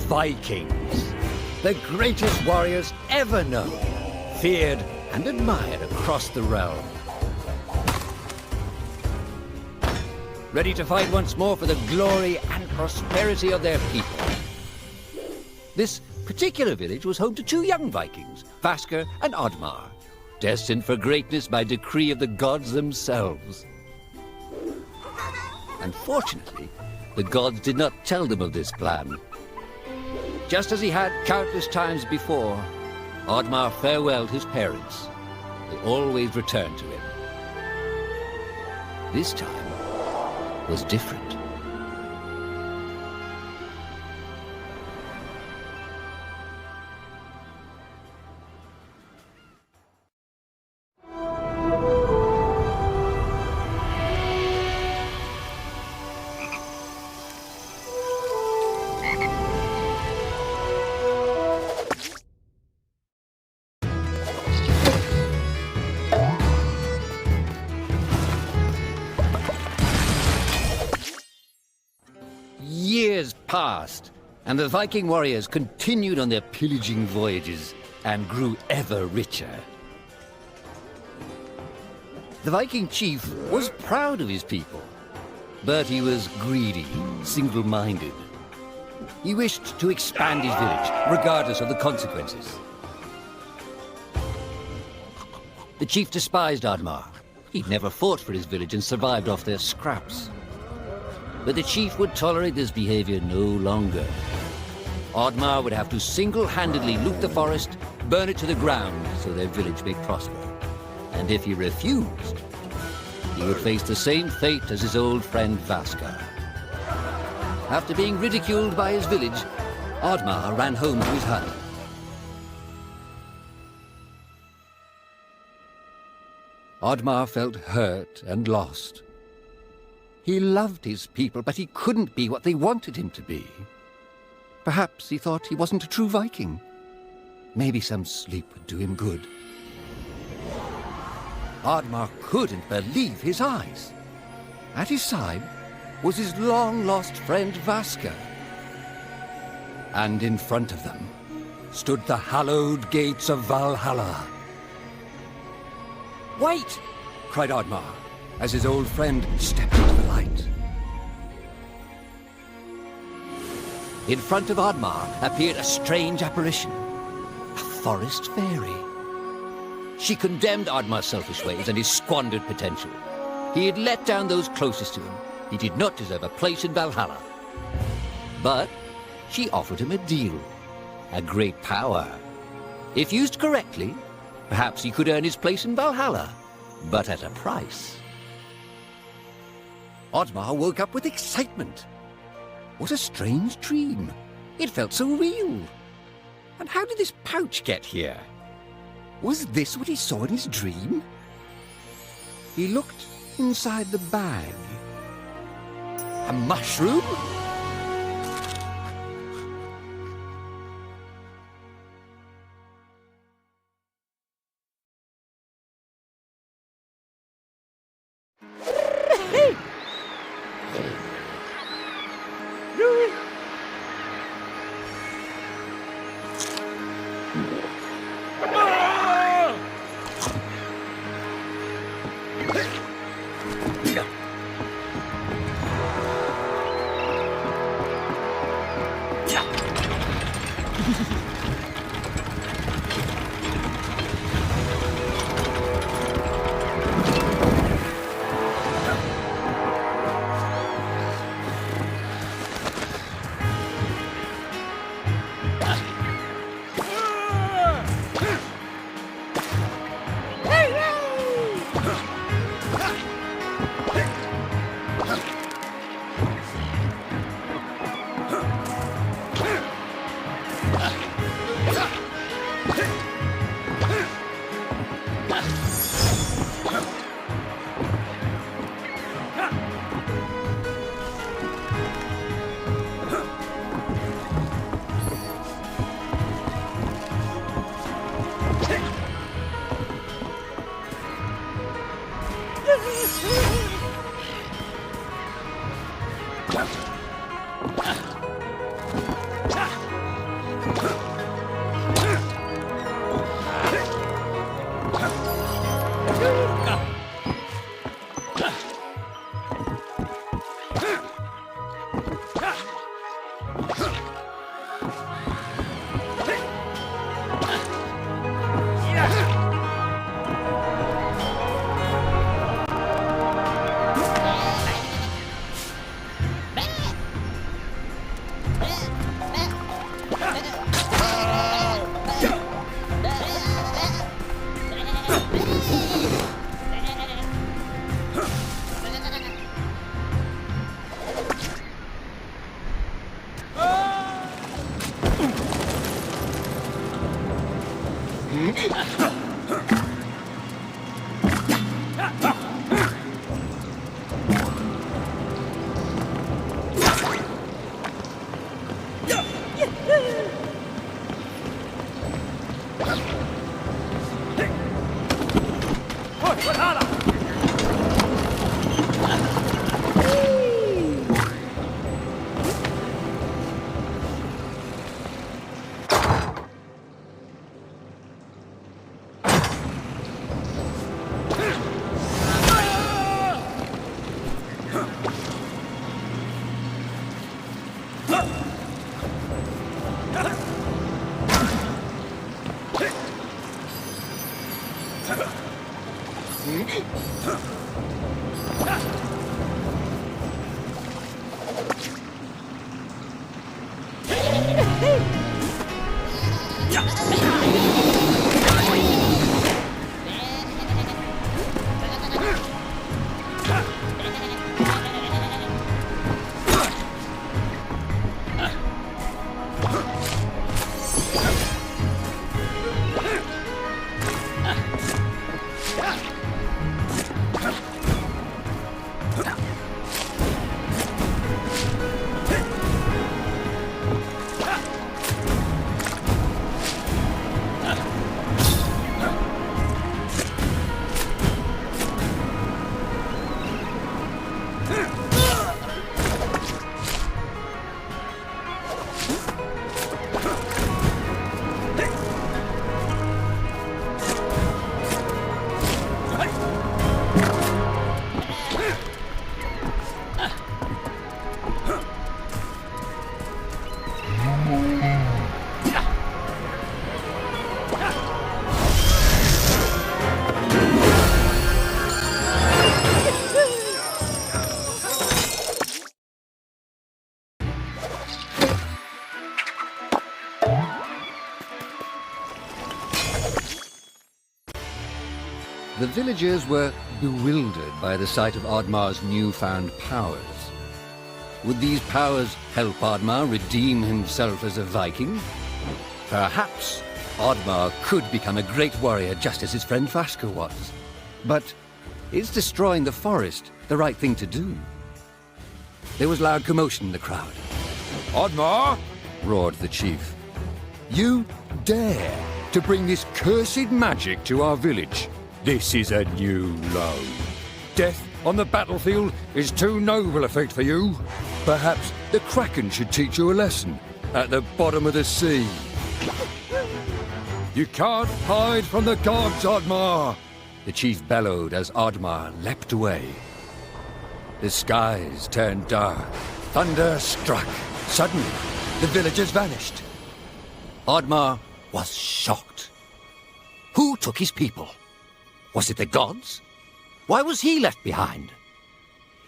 Vikings, the greatest warriors ever known, feared and admired across the realm. Ready to fight once more for the glory and prosperity of their people. This particular village was home to two young Vikings, Vasker and Oddmar, destined for greatness by decree of the gods themselves. Unfortunately, the gods did not tell them of this plan. Just as he had countless times before, Oddmar farewelled his parents. They always returned to him. This time was different. Years passed, and the Viking warriors continued on their pillaging voyages and grew ever richer. The Viking chief was proud of his people, but he was greedy, single-minded. He wished to expand his village, regardless of the consequences. The chief despised Oddmar. He'd never fought for his village and survived off their scraps. But the chief would tolerate this behavior no longer. Oddmar would have to single-handedly loot the forest, burn it to the ground so their village may prosper. And if he refused, he would face the same fate as his old friend Vasker. After being ridiculed by his village, Oddmar ran home to his hut. Oddmar felt hurt and lost. He loved his people, but he couldn't be what they wanted him to be. Perhaps he thought he wasn't a true Viking. Maybe some sleep would do him good. Oddmar couldn't believe his eyes. At his side was his long-lost friend Vasker. And in front of them stood the hallowed gates of Valhalla. "Wait!" cried Oddmar, as his old friend stepped into the light. In front of Oddmar appeared a strange apparition, a forest fairy. She condemned Oddmar's selfish ways and his squandered potential. He had let down those closest to him. He did not deserve a place in Valhalla. But she offered him a deal, a great power. If used correctly, perhaps he could earn his place in Valhalla, but at a price. Oddmar woke up with excitement. What a strange dream. It felt so real. And how did this pouch get here? Was this what he saw in his dream? He looked inside the bag. A mushroom? The villagers were bewildered by the sight of Oddmar's newfound powers. Would these powers help Oddmar redeem himself as a Viking? Perhaps Oddmar could become a great warrior just as his friend Vaska was. But is destroying the forest the right thing to do? There was loud commotion in the crowd. Oddmar! Roared the chief. You dare to bring this cursed magic to our village? This is a new low. Death on the battlefield is too noble a fate for you. Perhaps the Kraken should teach you a lesson at the bottom of the sea. You can't hide from the gods, Oddmar! The chief bellowed as Oddmar leapt away. The skies turned dark. Thunder struck. Suddenly, the villagers vanished. Oddmar was shocked. Who took his people? Was it the gods? Why was he left behind?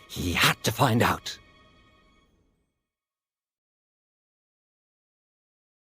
He had to find out.